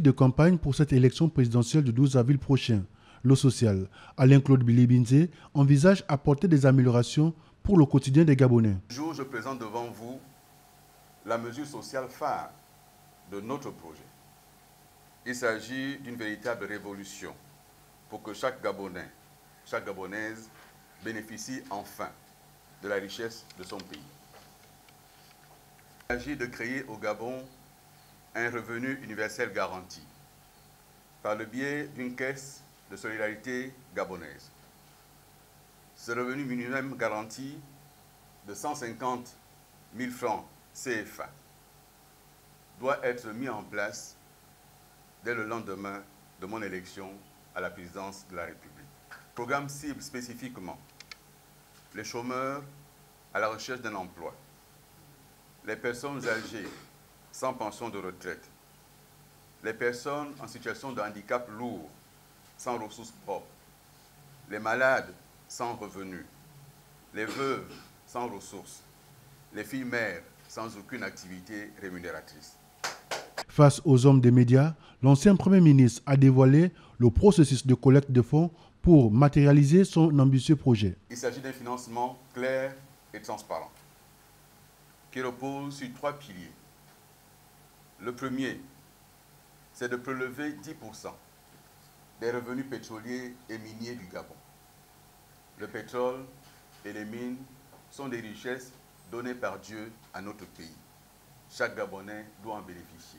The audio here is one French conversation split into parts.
de campagne pour cette élection présidentielle du 12 avril prochain. Le social, Alain-Claude Bilibinze, envisage apporter des améliorations pour le quotidien des Gabonais. Aujourd'hui, je présente devant vous la mesure sociale phare de notre projet. Il s'agit d'une véritable révolution pour que chaque Gabonais, chaque Gabonaise bénéficie enfin de la richesse de son pays. Il s'agit de créer au Gabon un revenu universel garanti par le biais d'une caisse de solidarité gabonaise. Ce revenu minimum garanti de 150 000 francs CFA doit être mis en place dès le lendemain de mon élection à la présidence de la République. Le programme cible spécifiquement les chômeurs à la recherche d'un emploi, les personnes âgées sans pension de retraite, les personnes en situation de handicap lourd, sans ressources propres, les malades sans revenus, les veuves sans ressources, les filles mères sans aucune activité rémunératrice. Face aux hommes des médias, l'ancien Premier ministre a dévoilé le processus de collecte de fonds pour matérialiser son ambitieux projet. Il s'agit d'un financement clair et transparent qui repose sur 3 piliers. Le premier, c'est de prélever 10% des revenus pétroliers et miniers du Gabon. Le pétrole et les mines sont des richesses données par Dieu à notre pays. Chaque Gabonais doit en bénéficier.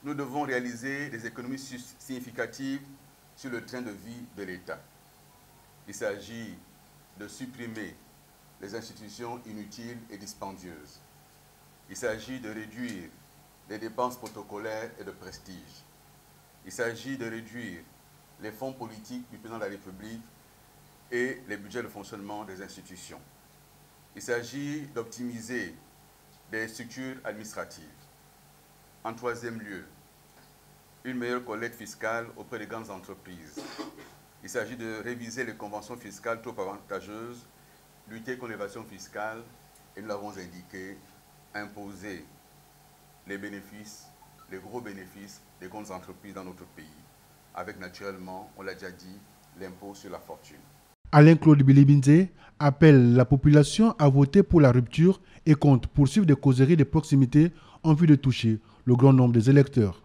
Nous devons réaliser des économies significatives sur le train de vie de l'État. Il s'agit de supprimer les institutions inutiles et dispendieuses. Il s'agit de réduire les dépenses protocolaires et de prestige. Il s'agit de réduire les fonds politiques du président de la République et les budgets de fonctionnement des institutions. Il s'agit d'optimiser des structures administratives. En troisième lieu, une meilleure collecte fiscale auprès des grandes entreprises. Il s'agit de réviser les conventions fiscales trop avantageuses, lutter contre l'évasion fiscale et nous l'avons indiqué, imposer les bénéfices, les gros bénéfices des grandes entreprises dans notre pays, avec naturellement, on l'a déjà dit, l'impôt sur la fortune. Alain-Claude Bilibinze appelle la population à voter pour la rupture et compte poursuivre des causeries de proximité en vue de toucher le grand nombre des électeurs.